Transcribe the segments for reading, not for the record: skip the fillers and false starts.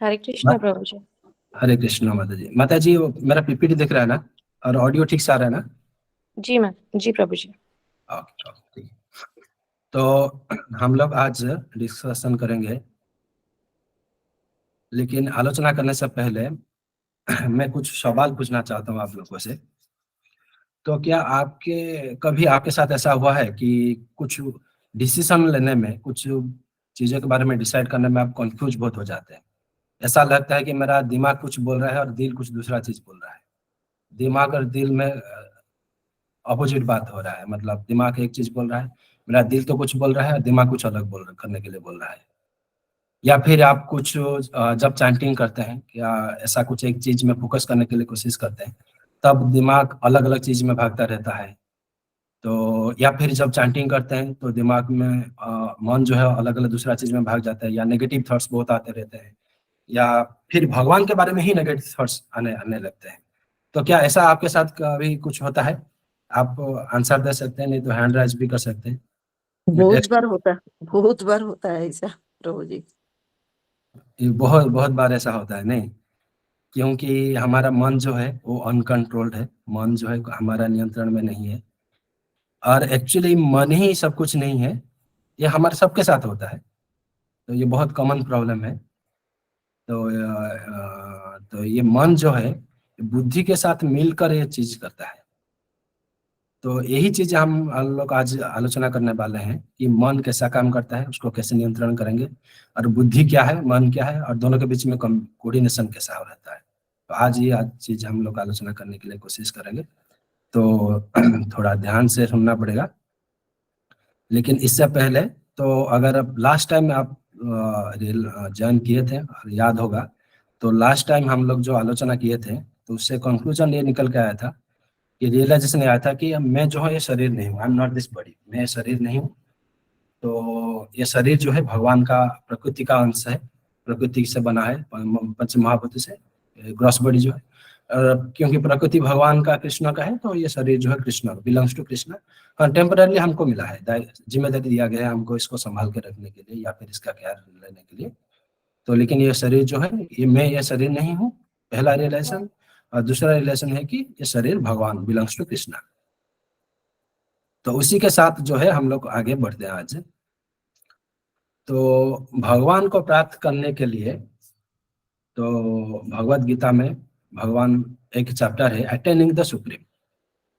हरे कृष्णा प्रभु जी। हरे कृष्णा माता जी। माता जी वो मेरा पीपीटी दिख रहा है ना? और ऑडियो ठीक से आ रहा है ना? जी मैम, जी प्रभु जी। ओके ओके, ठीक। तो हम लोग आज डिस्कशन करेंगे, लेकिन आलोचना करने से पहले मैं कुछ सवाल पूछना चाहता हूँ आप लोगों से। तो क्या आपके कभी आपके साथ ऐसा हुआ है कि कुछ डिसीजन लेने में, कुछ चीज़ों के बारे में डिसाइड करने में आप कंफ्यूज बहुत हो जाते हैं? ऐसा लगता है कि मेरा दिमाग कुछ बोल रहा है और दिल कुछ दूसरा चीज़ बोल रहा है। दिमाग और दिल में अपोजिट बात हो रहा है, मतलब दिमाग एक चीज बोल रहा है, मेरा दिल तो कुछ बोल रहा है, दिमाग कुछ अलग बोल करने के लिए बोल रहा है। या फिर आप कुछ जब चैंटिंग करते हैं, क्या ऐसा कुछ एक चीज में फोकस करने के लिए कोशिश करते हैं, तब दिमाग अलग अलग चीज में भागता रहता है? तो या फिर जब चैंटिंग करते हैं तो दिमाग में मन जो है अलग अलग दूसरा चीज में भाग जाता है, या नेगेटिव थॉट्स बहुत आते रहते हैं, या फिर भगवान के बारे में ही नेगेटिव थॉट्स आने आने लगते हैं? तो क्या ऐसा आपके साथ कभी कुछ होता है? आप आंसर दे सकते हैं, नहीं तो हैंड राइज भी कर सकते हैं। मैं बहुत टेक्स्ट बार होता है, बहुत बार होता है ऐसा प्रभु जी। बहुत बहुत बार ऐसा होता है नहीं? क्योंकि हमारा मन जो है वो अनकंट्रोल्ड है, मन जो है हमारा नियंत्रण में नहीं है। और एक्चुअली मन ही सब कुछ नहीं है, ये हमारे सबके साथ होता है। तो ये बहुत कॉमन प्रॉब्लम है। तो ये मन जो है बुद्धि के साथ मिलकर ये चीज करता है। तो यही चीज हम लोग आज आलोचना करने वाले हैं कि मन कैसा काम करता है, उसको कैसे नियंत्रण करेंगे, और बुद्धि क्या है, मन क्या है, और दोनों के बीच में कोऑर्डिनेशन कैसा हो रहता है। तो आज चीज हम लोग आलोचना करने के लिए कोशिश करेंगे। तो थोड़ा ध्यान से सुनना पड़ेगा। लेकिन इससे पहले, तो अगर अब लास्ट टाइम आप ज्वाइन किए थे और याद होगा, तो लास्ट टाइम हम लोग जो आलोचना किए थे, तो उससे कंक्लूजन ये निकल के आया था, ये रियलाइजेशन आया था कि मैं जो है ये शरीर नहीं हूँ, I am not this body, मैं शरीर नहीं हूँ। तो ये शरीर जो है भगवान का प्रकृति का अंश है, प्रकृति से बना है, पंच महाभूत से ग्रॉस बॉडी जो है। क्योंकि प्रकृति भगवान का, कृष्ण का है, तो ये शरीर जो है कृष्ण बिलोंग्स टू कृष्ण। हाँ, टेम्पररी हमको मिला है, जिम्मेदारी दिया गया है हमको इसको संभाल के रखने के लिए, या फिर इसका केयर लेने के लिए। तो लेकिन ये शरीर जो है, ये शरीर नहीं हूँ, पहला रियलाइजेशन। और दूसरा रिलेशन है कि ये शरीर भगवान बिलोंग्स टू कृष्णा। तो उसी के साथ जो है हम लोग आगे बढ़ते हैं आज। तो भगवान को प्राप्त करने के लिए, तो भगवत गीता में भगवान, एक चैप्टर है अटेनिंग द सुप्रीम,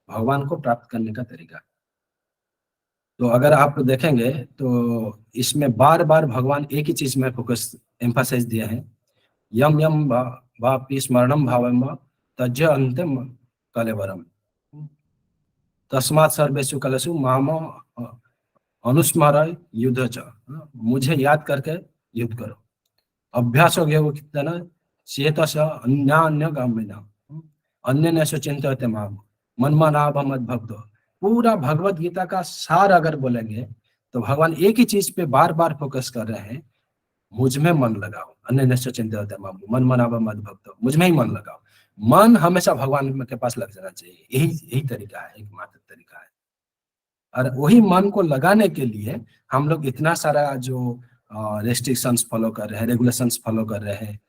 भगवान को प्राप्त करने का तरीका। तो अगर आप देखेंगे तो इसमें बार बार भगवान एक ही चीज में फोकस, एम्फासाइज दिया है, यम यम वापि स्मरणम भावम तज्य अंतम कलेवरम, तस्मात् सर्वेषु कलसु माम अनुस्मर युद्ध च, मुझे याद करके युद्ध करो। अभ्यास हो गया वो कितना, चेत अन्य गामिना अन्य न चिंतित माम मनमनाभ मद भक्त। पूरा भगवत गीता का सार अगर बोलेंगे, तो भगवान एक ही चीज पे बार बार फोकस कर रहे हैं, मुझ में मन लगाओ, अन्य निश्चय चिंतित माम मन मनाभ मद भक्त, मुझ में ही मन लगाओ। मन हमेशा भगवान के पास लग जाना चाहिए, यही यही तरीका है, एकमात्र तरीका है। और वही मन को लगाने के लिए हम लोग इतना सारा जो रेस्ट्रिक्शंस फॉलो कर रहे हैं, रेगुलेशंस फॉलो कर रहे हैं,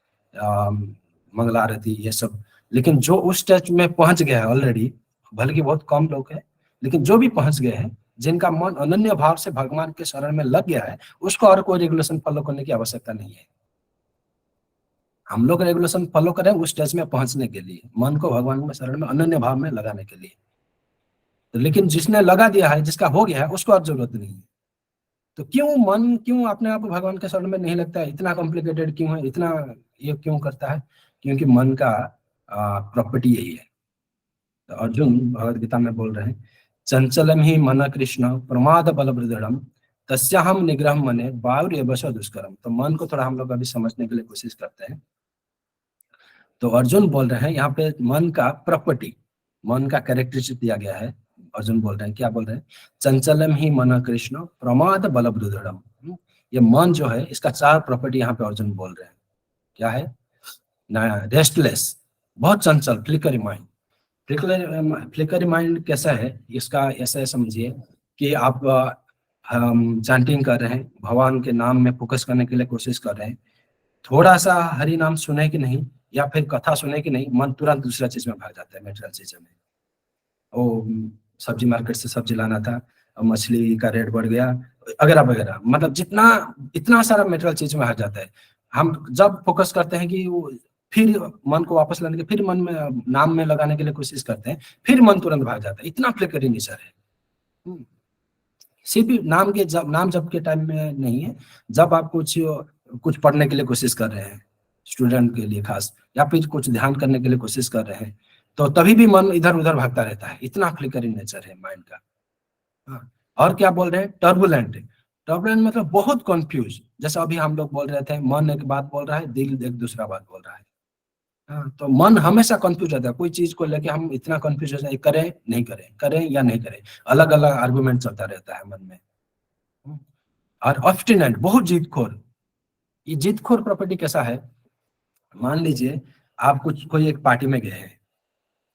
मंगला आरती ये सब। लेकिन जो उस स्टेज में पहुंच गया है ऑलरेडी, भले कि बहुत कम लोग हैं, लेकिन जो भी पहुंच गए हैं, जिनका मन अनन्य भाव से भगवान के शरण में लग गया है, उसको और कोई रेगुलेशन फॉलो करने की आवश्यकता नहीं है। हम लोग रेगुलेशन फॉलो करें उस स्टेज में पहुंचने के लिए, मन को भगवान में शरण में अनन्य भाव में लगाने के लिए। तो लेकिन जिसने लगा दिया है, जिसका हो गया है, उसको और जरूरत नहीं है। तो क्यों मन, क्यों अपने आप भगवान के शरण में नहीं लगता है? इतना कॉम्प्लिकेटेड क्यों है, इतना ये क्यों करता है? क्योंकि मन का प्रॉपर्टी यही है। तो अर्जुन भगवद गीता में बोल रहे हैं, चंचलम ही मन कृष्ण प्रमाद बल दृढ़ तस्याहम निग्रह मने वायु बस दुष्करम। तो मन को थोड़ा हम लोग अभी समझने के लिए कोशिश करते हैं। तो अर्जुन बोल रहे हैं यहाँ पे मन का प्रॉपर्टी, मन का कैरेक्टरिस्टिक दिया गया है। अर्जुन बोल रहे हैं, क्या बोल रहे हैं, चंचलम ही मन कृष्ण प्रमाद बल दृढ़म। ये मन जो है, इसका चार प्रॉपर्टी यहाँ पे अर्जुन बोल रहे हैं। क्या है? रेस्टलेस, बहुत चंचल, फ्लिकरी माइंड। फ्लिकरी माइंड कैसा है इसका? ऐसा समझिए कि आप हम चैंटिंग कर रहे हैं, भगवान के नाम में फोकस करने के लिए कोशिश कर रहे हैं, थोड़ा सा हरि नाम सुने कि नहीं या फिर कथा सुने कि नहीं, मन तुरंत दूसरा चीज में भाग जाता है, मेटेरियल चीज में। ओ सब्जी मार्केट से सब्जी लाना था, मछली का रेट बढ़ गया, वगैरह वगैरह, मतलब जितना इतना सारा मेटेरियल चीज में भाग जाता है। हम जब फोकस करते हैं कि फिर मन को वापस लाने के, फिर मन में नाम में लगाने के लिए कोशिश करते हैं, फिर मन तुरंत भाग जाता है। इतना फ्लिकरी नेचर है। सिर्फ नाम के नाम जप के टाइम में नहीं है, जब आप कुछ पढ़ने के लिए कोशिश कर रहे हैं, स्टूडेंट के लिए खास, या फिर कुछ ध्यान करने के लिए कोशिश कर रहे हैं, तो तभी भी मन इधर उधर भागता रहता है। इतना फ्लिकरी नेचर है माइंड का। हाँ। और क्या बोल रहे हैं, टर्बुलेंट। टर्बुलेंट मतलब बहुत कंफ्यूज, जैसा अभी हम लोग बोल रहे थे, मन एक बात बोल रहा है, दिल एक दूसरा बात बोल रहा है। हाँ, तो मन हमेशा कंफ्यूज रहता है। कोई चीज को लेके हम इतना कंफ्यूज हो जाए, करें नहीं करें, करें या नहीं करें, अलग अलग आर्गुमेंट चलता रहता है मन में। और ऑब्स्टिनेंट, बहुत जिदखोर। ये जिदखोर प्रॉपर्टी कैसा है, मान लीजिए आप कोई एक पार्टी में गए हैं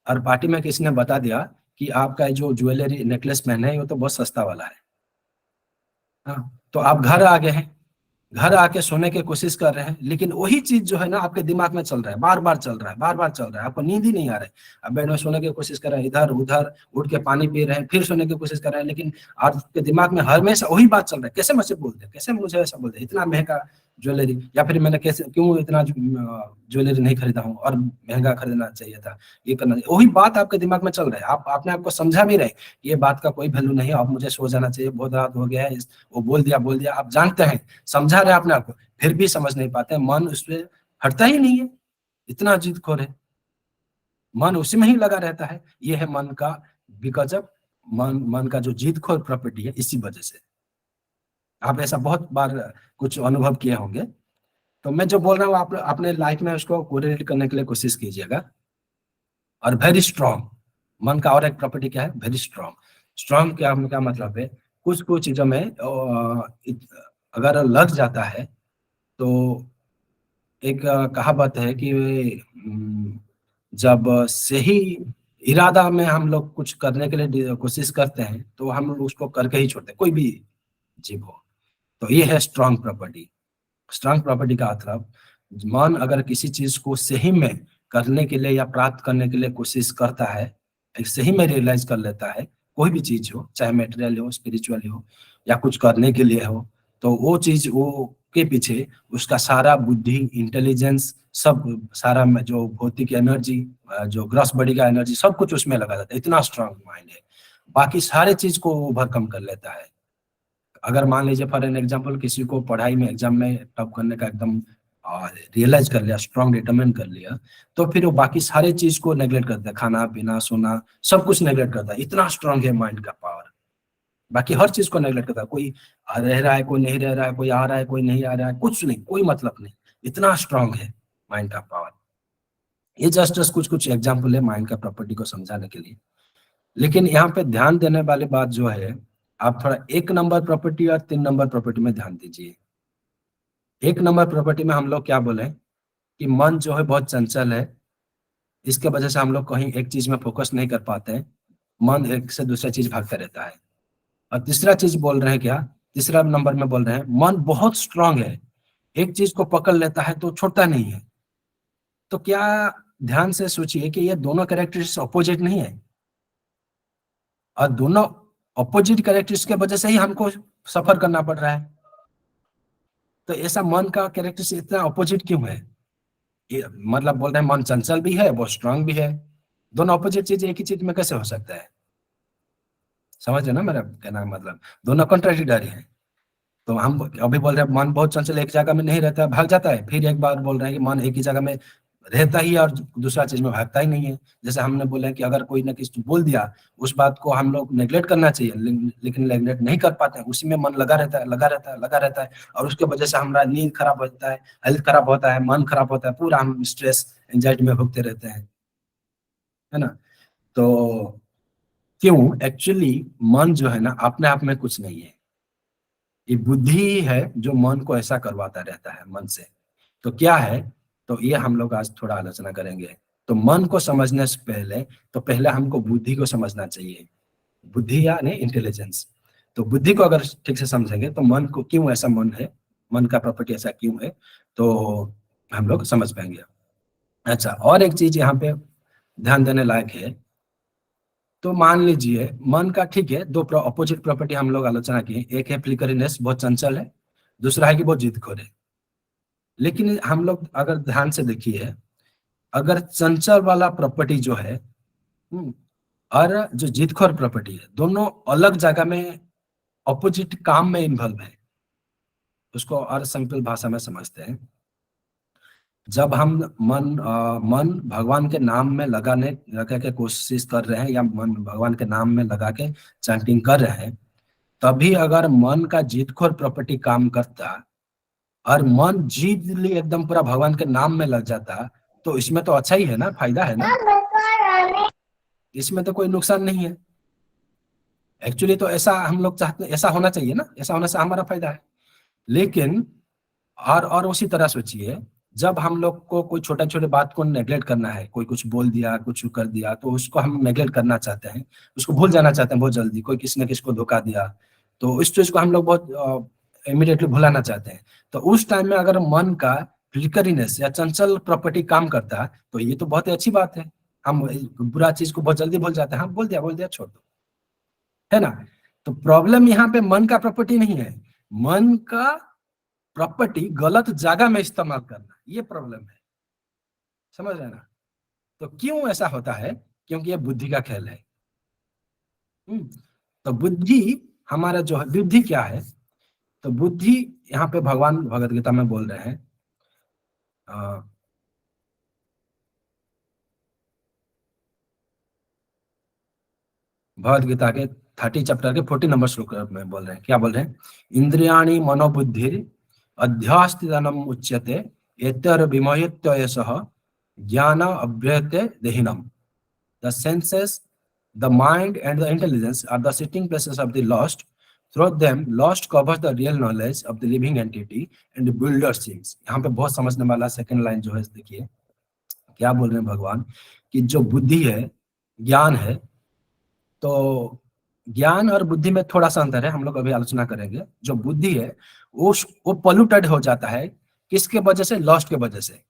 और पार्टी में किसी ने बता दिया कि आपका जो ज्वेलरी नेकलेस पहने है वो तो बहुत सस्ता वाला है। हाँ, तो आप घर आ गए हैं, घर आके सोने की कोशिश कर रहे हैं, लेकिन वही चीज जो है ना आपके दिमाग में चल रहा है, बार बार चल रहा है, बार बार चल रहा है, आपको नींद ही नहीं आ रहा है। अब बेड में सोने की कोशिश कर रहे हैं, इधर उधर उठ के पानी पी रहे हैं, फिर सोने की कोशिश कर रहे हैं, लेकिन आपके दिमाग में हमेशा वही बात चल रहा है, कैसे मुझे बोलते, कैसे मुझे ऐसा बोलते, इतना महंगा ज्वेलरी, या फिर मैंने कैसे क्यों इतना ज्वेलरी नहीं खरीदा हूँ और महंगा खरीदना चाहिए था, ये करना चाहिए। वही बात आपके दिमाग में चल रहा है। आप अपने आपको समझा भी रहे ये बात का कोई वैल्यू नहीं है, अब मुझे सो जाना चाहिए, बहुत रात हो गया है, वो बोल दिया, आप जानते हैं, समझा रहे अपने आपको, फिर भी समझ नहीं पाते। मन उस पर हटता ही नहीं है, इतना जिदखोर है, मन उसी में ही लगा रहता है। ये है मन का, बिकॉज ऑफ मन का जो जिदखोर प्रॉपर्टी है, इसी वजह से। आप ऐसा बहुत बार कुछ अनुभव किए होंगे। तो मैं जो बोल रहा हूँ, आप अपने लाइफ में उसको कोरिलेट करने के लिए कोशिश कीजिएगा। और वेरी स्ट्रांग, मन का और एक प्रॉपर्टी क्या है, वेरी स्ट्रांग। स्ट्रांग क्या मतलब है, कुछ चीजों में अगर लग जाता है तो एक कहावत है कि जब सही इरादा में हम लोग कुछ करने के लिए कोशिश करते हैं तो हम लोग उसको करके ही छोड़ते हैं, कोई भी जीव हो। तो ये है स्ट्रांग प्रॉपर्टी। स्ट्रांग प्रॉपर्टी का मतलब, मन अगर किसी चीज को सही में करने के लिए या प्राप्त करने के लिए कोशिश करता है, एक सही में रियलाइज कर लेता है, कोई भी चीज हो, चाहे मेटेरियल हो, स्पिरिचुअल हो, या कुछ करने के लिए हो, तो वो चीज वो के पीछे उसका सारा बुद्धि, इंटेलिजेंस, सब सारा जो भौतिक एनर्जी, जो ग्रॉस बॉडी का एनर्जी, सब कुछ उसमें लगा जाता है। इतना स्ट्रांग माइंड है, बाकी सारे चीज को ओवरकम कर लेता है। अगर मान लीजिए फॉर एन एग्जांपल किसी को पढ़ाई में एग्जाम में टॉप करने का एकदम रियलाइज कर लिया, स्ट्रांग डिटरमिन कर लिया, तो फिर वो बाकी सारे चीज को नेग्लेक्ट करता है, खाना पीना सोना सब कुछ नेग्लेक्ट करता है। इतना स्ट्रांग है माइंड का पावर, बाकी हर चीज को नेग्लेक्ट करता है। कोई रह रहा है, कोई नहीं रह रहा है, कोई आ रहा है, कोई नहीं आ रहा है, कुछ नहीं, कोई मतलब नहीं। इतना स्ट्रांग है माइंड का पावर। ये जस्ट कुछ एग्जाम्पल है माइंड का प्रॉपर्टी को समझाने के लिए। लेकिन यहाँ पे ध्यान देने वाली बात जो है, आप थोड़ा 1 नंबर प्रॉपर्टी और 3 नंबर प्रॉपर्टी में ध्यान दीजिए। 1 नंबर प्रॉपर्टी में हम लोग क्या बोले कि मन जो है बहुत चंचल है, इसके वजह से हम लोग कहीं एक चीज में फोकस नहीं कर पाते हैं, मन एक से दूसरा चीज भागता रहता है। और तीसरा चीज बोल रहे हैं क्या, तीसरा नंबर में बोल रहे हैं मन बहुत स्ट्रांग है, एक चीज को पकड़ लेता है तो छोड़ता नहीं है। तो क्या, ध्यान से सोचिए कि ये दोनों कैरेक्टरिस्टिक्स अपोजिट नहीं है, और दोनों अपोजिट कैरेक्टरिस्टिक्स की वजह से ही हमको सफर करना पड़ रहा है। तो ऐसा मन का कैरेक्टरिस्टिक्स इतना अपोजिट क्यों है? ये मतलब बोल रहे हैं मन चंचल भी है, बहुत स्ट्रांग भी है, दोनों अपोजिट चीज एक ही चीज में कैसे हो सकता है? समझ रहे ना मेरा कहना का मतलब, दोनों कॉन्ट्राडिक्टरी है। तो हम अभी बोल रहे हैं मन बहुत चंचल, एक जगह में नहीं रहता, भाग जाता है, फिर एक बार बोल रहे हैं कि मन एक ही जगह में रहता ही है और दूसरा चीज में भागता ही नहीं है। जैसे हमने बोला कि अगर कोई ना किसी बोल दिया, उस बात को हम लोग नेग्लेक्ट करना चाहिए, लेकिन नेग्लेक्ट नहीं कर पाते हैं, उसी में मन लगा रहता है, लगा रहता है, लगा रहता है, और उसके वजह से हमारा नींद खराब होता है, हेल्थ खराब होता है, मन खराब होता है, पूरा हम स्ट्रेस एंजाइटी में भुगते रहते हैं, है ना। तो क्यों, एक्चुअली मन जो है ना अपने आप में कुछ नहीं है, ये बुद्धि ही है जो मन को ऐसा करवाता रहता है मन से। तो क्या है, तो ये हम लोग आज थोड़ा आलोचना करेंगे। तो मन को समझने से पहले हमको बुद्धि को समझना चाहिए, बुद्धि या नहीं इंटेलिजेंस। तो बुद्धि को अगर ठीक से समझेंगे तो मन को क्यों ऐसा मन है, मन का प्रॉपर्टी ऐसा क्यों है, तो हम लोग समझ पाएंगे। अच्छा, और एक चीज यहाँ पे ध्यान देने लायक है। तो मान लीजिए मन का, ठीक है, दो अपोजिट प्रॉपर्टी हम लोग आलोचना की। एक है फ्लिकरिनेस, बहुत चंचल है। दूसरा है कि बहुत जिदखोर है। लेकिन हम लोग अगर ध्यान से देखिए, अगर चंचल वाला प्रॉपर्टी जो है और जो जिदखोर प्रॉपर्टी है, दोनों अलग जगह में अपोजिट काम में इन्वॉल्व है। उसको और सिंपल भाषा में समझते हैं। जब हम मन भगवान के नाम में लगा के कोशिश कर रहे हैं, या मन भगवान के नाम में लगा के चैंटिंग कर रहे हैं, तभी अगर मन का जिदखोर प्रॉपर्टी काम करता और मन जीत लिए एकदम पूरा भगवान के नाम में लग जाता, तो इसमें तो अच्छा ही है ना, फायदा है ना, इसमें तो कोई नुकसान नहीं है। एक्चुअली तो ऐसा हम लोग चाहते हैं, ऐसा होना चाहिए ना, ऐसा होने से हमारा फायदा है। लेकिन और उसी तरह सोचिए, जब हम लोग को कोई छोटा छोटे बात को नेगलेक्ट करना है, कोई कुछ बोल दिया, कुछ कर दिया, तो उसको हम नेगलेक्ट करना चाहते हैं, उसको भूल जाना चाहते हैं बहुत जल्दी। कोई किसी ने किसी को धोखा दिया, तो इस चीज को हम लोग बहुत इमीडिएटली भुलाना चाहते हैं। तो उस टाइम में अगर मन का फ्लिकरिनेस या चंचल प्रॉपर्टी काम करता है, तो ये तो बहुत ही अच्छी बात है। हम बुरा चीज को बहुत जल्दी भूल जाते हैं, हम बोल दिया छोड़ दो, है ना। तो प्रॉब्लम यहाँ पे मन का प्रॉपर्टी नहीं है, मन का प्रॉपर्टी गलत जगह में इस्तेमाल करना, ये प्रॉब्लम है। समझ रहे ना। तो क्यों ऐसा होता है? क्योंकि ये बुद्धि का खेल है। तो बुद्धि, हमारा जो है बुद्धि क्या है, तो बुद्धि यहाँ पे भगवान भगवत गीता में बोल रहे हैं, भगवत गीता के 30 चैप्टर के 40 नंबर श्लोक में बोल रहे हैं, क्या बोल रहे हैं? इंद्रियाणि मनोबुद्धि अध्यास्तिदनम उच्यते एतर विमोहित्य ज्ञान अभ्यते देहिनम। The senses, the mind and the intelligence are the sitting places of the lost. Through them, lost covers the real knowledge of the living entity and the builder seems। यहाँ पे बहुत समझने वाला सेकंड लाइन जो है, देखिए क्या बोल रहे हैं भगवान, कि जो बुद्धि है, ज्ञान है, तो ज्ञान और बुद्धि में थोड़ा सा अंतर है, हम लोग अभी आलोचना करेंगे। जो बुद्धि है वो पोल्यूटेड हो जाता है, किसके वजह से? लॉस्ट के वजह से।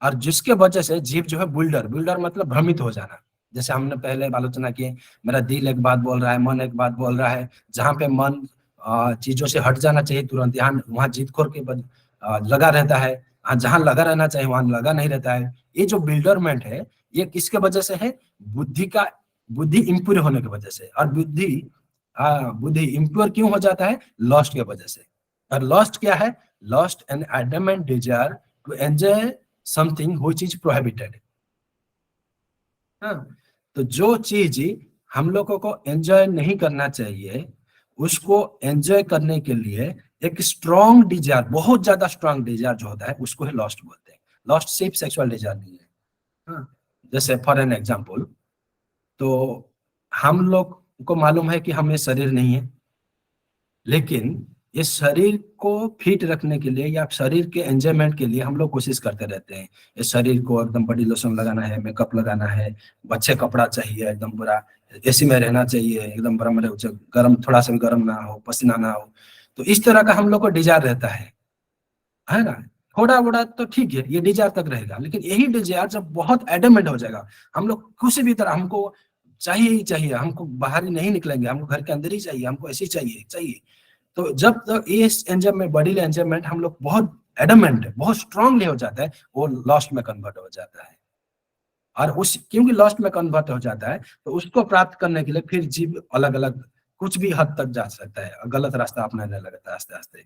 और जिसके वजह से जीव जो है बिल्डर मतलब भ्रमित हो जाना। जैसे हमने पहले आलोचना की, मेरा दिल एक बात बोल रहा है, मन एक बात बोल रहा है। जहाँ पे मन चीजों से हट जाना चाहिए तुरंत, यहाँ वहाँ जीतखोर के लगा रहता है। जहाँ लगा रहना चाहिए वहां लगा नहीं रहता है। ये जो बिल्डरमेंट है, ये किसके वजह से है? बुद्धि इम्प्योर होने की वजह से। और बुद्धि इम्प्योर क्यों हो जाता है? लॉस्ट की वजह से। और लॉस्ट क्या है? Lust an adamant desire to enjoy something which is prohibited. हाँ, तो जो चीज हम लोगों को एंजॉय नहीं करना चाहिए, उसको एंजॉय करने के लिए एक स्ट्रॉन्ग डिजायर, बहुत ज्यादा स्ट्रॉन्ग डिजायर जो होता है, उसको ही लॉस्ट बोलते हैं। लॉस्ट सिर्फ सेक्सुअल डिजायर नहीं है। हाँ, जैसे फॉर एन एग्जांपल, तो हम लोग को मालूम है कि हमें शरीर नहीं है, लेकिन ये शरीर को फिट रखने के लिए या शरीर के एंजॉयमेंट के लिए हम लोग कोशिश करते रहते हैं। ये शरीर को एकदम बॉडी लोशन लगाना है, मेकअप लगाना है, अच्छे कपड़ा चाहिए, एकदम पूरा एसी में रहना चाहिए, एकदम गर्म, थोड़ा सा भी गर्म ना हो, पसीना ना हो। तो इस तरह का हम लोग को डिजायर रहता है ना। थोड़ा बड़ा तो ठीक है, ये डिजायर तक रहेगा, लेकिन यही डिजायर जब बहुत एडमेंट हो जाएगा, हम लोग किसी भी तरह हमको चाहिए ही चाहिए, हमको बाहर ही नहीं निकलेंगे, हमको घर के अंदर ही चाहिए, हमको ऐसे चाहिए। तो जब तक ये एंजॉयमेंट, बॉडी एंजॉयमेंट हम लोग बहुत एडमेंट, बहुत स्ट्रांगली हो जाता है, वो लॉस्ट में कन्वर्ट हो जाता है। और उस क्योंकि लॉस्ट में कन्वर्ट हो जाता है, तो उसको प्राप्त करने के लिए फिर जीव अलग अलग कुछ भी हद तक जा सकता है, गलत रास्ता अपनाने लगता है आस्ते आस्ते,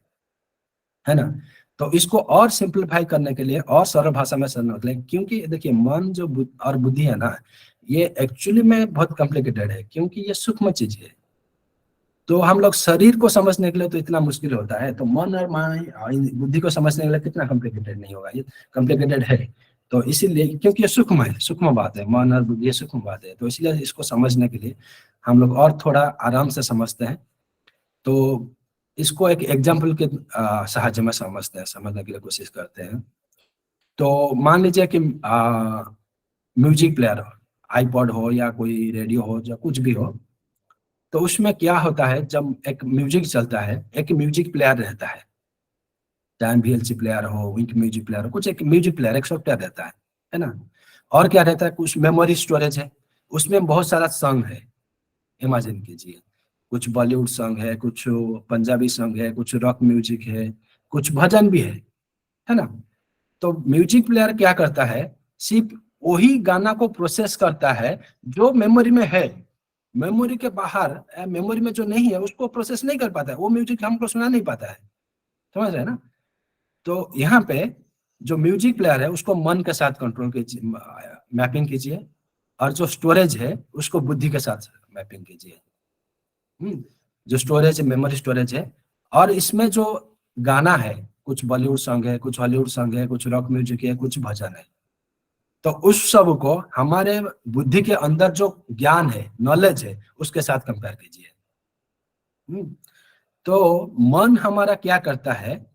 है ना। तो इसको और सिंप्लीफाई करने के लिए और सरल भाषा में समझने के लिए, क्योंकि देखिए मन जो और बुद्धि है ना, ये एक्चुअली में बहुत कॉम्प्लिकेटेड है, क्योंकि ये सूक्ष्म चीज है। तो हम लोग शरीर को समझने के लिए तो इतना मुश्किल होता है, तो मन और बुद्धि को समझने के लिए कितना कॉम्प्लिकेटेड नहीं होगा, ये कॉम्प्लिकेटेड है। तो इसीलिए, क्योंकि ये सूक्ष्म है, सूक्ष्म बात है, मन और बुद्धि सूक्ष्म बात है, तो इसलिए इसको समझने के लिए हम लोग और थोड़ा आराम से समझते हैं। तो इसको एक एग्जाम्पल के सहायता में समझते हैं, समझने के लिए कोशिश करते हैं। तो मान लीजिए कि म्यूजिक प्लेयर हो, आईपॉड हो या कोई रेडियो हो या कुछ भी हो, तो उसमें क्या होता है, जब एक म्यूजिक चलता है, एक म्यूजिक प्लेयर रहता है। टाइम वीएलसी प्लेयर हो, विंक म्यूजिक प्लेयर हो, कुछ एक म्यूजिक प्लेयर एक सॉफ्टवेयर रहता है ना। और क्या रहता है, कुछ मेमोरी स्टोरेज है, उसमें बहुत सारा सॉन्ग है, इमेजिन कीजिए, कुछ बॉलीवुड सॉन्ग है, कुछ पंजाबी सॉन्ग है, कुछ रॉक म्यूजिक है, कुछ भजन भी है ना। तो म्यूजिक प्लेयर क्या करता है, सिर्फ वही गाना को प्रोसेस करता है जो मेमोरी में है, मेमोरी के बाहर मेमोरी में जो नहीं है उसको प्रोसेस नहीं कर पाता है, वो म्यूजिक हमको सुना नहीं पाता है, समझ रहे हैं ना। तो यहाँ पे जो म्यूजिक प्लेयर है उसको मन के साथ कंट्रोल कीजिए, मैपिंग कीजिए, और जो स्टोरेज है उसको बुद्धि के साथ मैपिंग कीजिए। जो स्टोरेज है, मेमोरी स्टोरेज है, और इसमें जो गाना है, कुछ बॉलीवुड सॉन्ग है, कुछ हॉलीवुड सॉन्ग है, कुछ रॉक म्यूजिक है, कुछ भजन है, तो उस सब को हमारे बुद्धि के अंदर जो ज्ञान है, नॉलेज है, उसके साथ कंपेयर कीजिए। तो मन हमारा क्या करता है,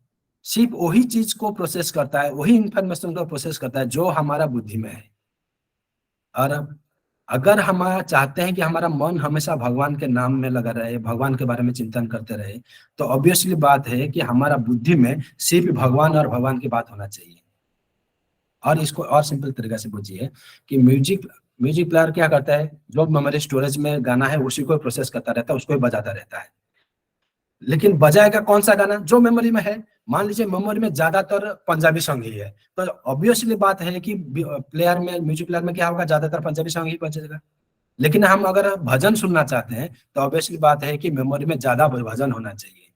सिर्फ वही चीज को प्रोसेस करता है, वही इंफॉर्मेशन को प्रोसेस करता है जो हमारा बुद्धि में है। और अगर हमारा चाहते हैं कि हमारा मन हमेशा भगवान के नाम में लगा रहे, भगवान के बारे में चिंतन करते रहे, तो ऑब्वियसली बात है कि हमारा बुद्धि में सिर्फ भगवान और भगवान की बात होना चाहिए। और इसको और सिंपल तरीके से बुझिए कि म्यूजिक प्लेयर क्या करता है, जो मेमोरी स्टोरेज में गाना है उसी को प्रोसेस करता रहता है, उसको ही बजाता रहता है। लेकिन बजाएगा कौन सा गाना, जो मेमोरी में है। मान लीजिए मेमोरी में ज्यादातर पंजाबी सॉन्ग ही है, तो ऑब्वियसली बात है कि म्यूजिक प्लेयर में क्या होगा, ज्यादातर पंजाबी सॉन्ग ही बजेगा। लेकिन हम अगर भजन सुनना चाहते हैं तो ऑब्वियसली बात है कि मेमोरी में ज्यादा भजन होना चाहिए,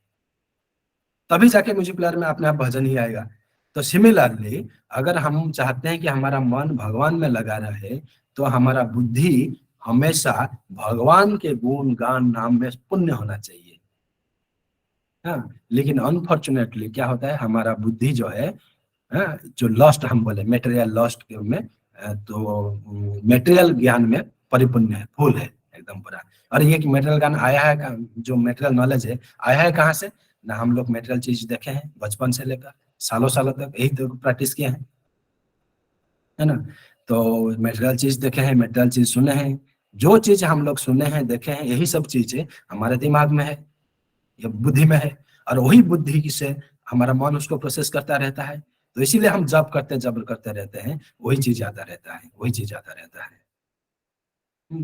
तभी जाके म्यूजिक प्लेयर में अपने आप भजन ही आएगा। तो सिमिलरली अगर हम चाहते हैं कि हमारा मन भगवान में लगा रहे, तो हमारा बुद्धि हमेशा भगवान के गुण गान नाम में पुण्य होना चाहिए। हाँ, लेकिन अनफॉर्चुनेटली क्या होता है, हमारा बुद्धि जो है, हाँ, जो लॉस्ट हम बोले मेटेरियल लॉस्ट के में, तो मेटेरियल ज्ञान में परिपूर्ण है, फुल है एकदम पूरा। और ये कि मेटेरियल ज्ञान आया है, जो मेटेरियल नॉलेज है आया है कहाँ से ना, हम लोग मेटेरियल चीज देखे हैं बचपन से लेकर सालों सालों तक, यही तो प्रैक्टिस किए हैं, है ना। तो मेटेरियल चीज देखे हैं, मेटेरियल चीज सुने हैं, जो चीज हम लोग सुने हैं देखे हैं, यही सब चीजें हमारे दिमाग में है, ये बुद्धि में है, और वही बुद्धि से हमारा मन उसको प्रोसेस करता रहता है। तो इसीलिए हम जब करते रहते हैं, वही चीज आता रहता है, वही चीज आता रहता है।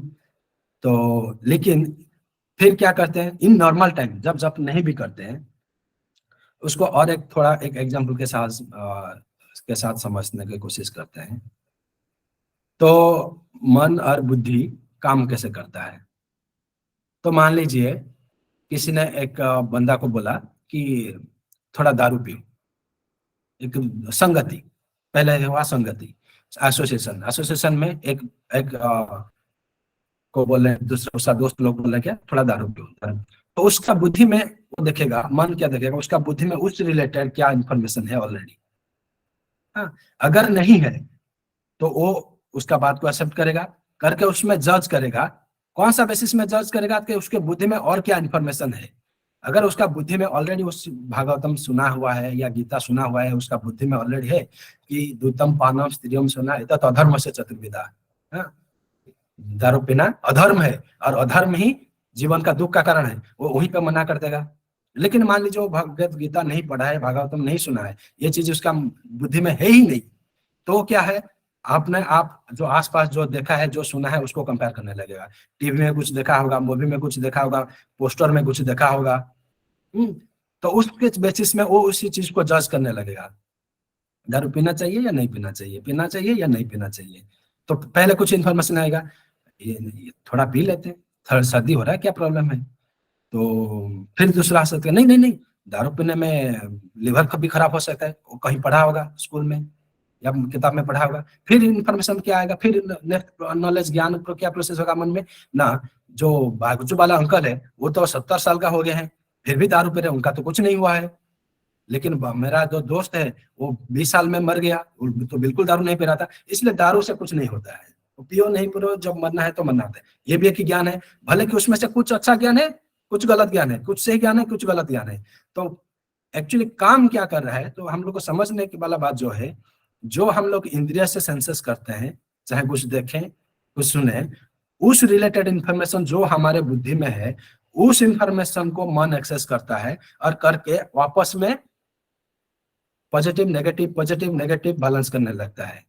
तो लेकिन फिर क्या करते हैं, इन नॉर्मल टाइम जब नहीं भी करते हैं, उसको और एक थोड़ा एक एग्जाम्पल के साथ समझने की कोशिश करते हैं। तो मन और बुद्धि काम कैसे करता है। तो मान लीजिए किसी ने एक बंदा को बोला कि थोड़ा दारू पियो, एक संगति, पहले हुआ संगति, एसोसिएशन में एक एक को बोले, दूसरा उसका दोस्त लोग बोले क्या थोड़ा दारू पियो, तो उसका बुद्धि में वो देखेगा, मन क्या देखेगा, उसका बुद्धि में उस रिलेटेड क्या इंफॉर्मेशन है ऑलरेडी। हाँ, अगर नहीं है तो वो उसका बात को एक्सेप्ट करेगा, करके उसमें जज करेगा। कौन सा बेसिस में जज करेगा कि उसके बुद्धि में और क्या इन्फॉर्मेशन है। अगर उसका बुद्धि में ऑलरेडी उस भागवतम सुना हुआ है या गीता सुना हुआ है, उसका बुद्धि में ऑलरेडी है कि दूतम पानम स्त्रियम सुना है, तो अधर्म से चतुर्विधा, दारू पीना अधर्म है और अधर्म ही जीवन का दुख का कारण है, वो वहीं पे मना कर देगा। लेकिन मान लीजिए वो भगवत गीता नहीं पढ़ा है, भागवतम नहीं सुना है, ये चीज उसका बुद्धि में है ही नहीं, तो क्या है, आपने आप जो आसपास जो देखा है, जो सुना है, उसको कंपेयर करने लगेगा। टीवी में कुछ देखा होगा, मूवी में कुछ देखा होगा, पोस्टर में कुछ देखा होगा, तो उसके बेसिस में वो उसी चीज को जज करने लगेगा, दारू पीना चाहिए या नहीं पीना चाहिए, पीना चाहिए या नहीं पीना चाहिए। तो पहले कुछ इन्फॉर्मेशन आएगा, ये थोड़ा पी लेते हैं, थोड़ा सर्दी हो रहा है, क्या प्रॉब्लम है। तो फिर दूसरा सकते हैं, नहीं नहीं नहीं, दारू पीने में लिवर का भी खराब हो सकता है, वो कहीं पढ़ा होगा स्कूल में या किताब में पढ़ा होगा। फिर इन्फॉर्मेशन क्या आएगा, फिर नेक्स्ट नॉलेज ज्ञान को क्या प्रोसेस होगा मन में ना, जो बाजू वाला अंकल है वो तो 70 साल का हो गए हैं, फिर भी दारू पी रहे, उनका तो कुछ नहीं हुआ है। लेकिन मेरा जो दोस्त है वो 20 साल में मर गया, वो तो बिल्कुल दारू नहीं पी रहा था, इसलिए दारू से कुछ नहीं होता है, तो पियो नहीं पियो, जब मरना है तो मरना है। ये भी एक ज्ञान है, भले कि उसमें से कुछ अच्छा ज्ञान है, कुछ गलत ज्ञान है, कुछ सही ज्ञान है, कुछ गलत ज्ञान है। तो एक्चुअली काम क्या कर रहा है, तो हम लोग को समझने की वाला बात जो है, जो हम लोग इंद्रिय से सेंसेस करते हैं, चाहे कुछ देखें कुछ सुने, उस रिलेटेड इंफॉर्मेशन जो हमारे बुद्धि में है, उस इंफॉर्मेशन को मन एक्सेस करता है और करके वापस में पॉजिटिव नेगेटिव बैलेंस करने लगता है।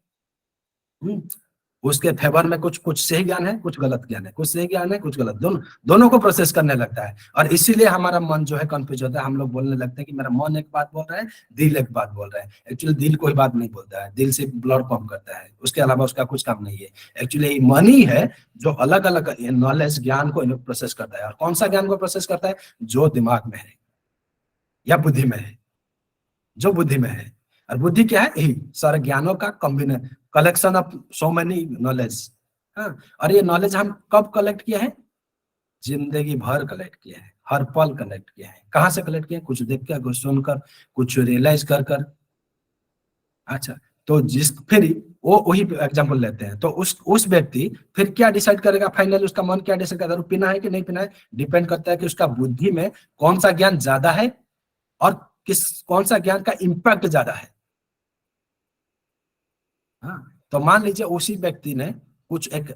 हम्म, उसके फेवर में कुछ कुछ सही ज्ञान है, कुछ गलत ज्ञान है, कुछ सही ज्ञान है, कुछ गलत, दोनों को प्रोसेस करने लगता है। और इसीलिए हमारा मन जो है कंफ्यूज होता है। हम लोग बोलने लगते हैं कि मेरा मन एक बात बोल रहा है, दिल एक बात बोल रहा है। एक्चुअली दिल कोई बात नहीं बोलता है, दिल सिर्फ ब्लड पंप करता है, उसके अलावा उसका कुछ काम नहीं है। एक्चुअली मन ही है जो अलग अलग नॉलेज ज्ञान को प्रोसेस करता है। और कौन सा ज्ञान को प्रोसेस करता है? जो दिमाग में है या बुद्धि में है, जो बुद्धि में है। और बुद्धि क्या है? यही सारे ज्ञानों का collection of so many knowledge. हाँ, और ये नॉलेज हम कब कलेक्ट किया है? जिंदगी भर कलेक्ट किया है, हर पल कलेक्ट किया है। कहाँ से कलेक्ट किया है? कुछ देख कर, कुछ सुनकर, कुछ रियलाइज कर कर। अच्छा, तो जिस फिर वो वही एग्जांपल लेते हैं, तो उस व्यक्ति फिर क्या डिसाइड करेगा? फाइनल उसका मन क्या डिसाइड करेगा? पीना है कि नहीं पीना है? डिपेंड करता है कि उसका बुद्धि में कौन सा ज्ञान ज्यादा है और कौन सा ज्ञान का इम्पैक्ट ज्यादा है। हाँ, तो मान लीजिए उसी व्यक्ति ने कुछ एक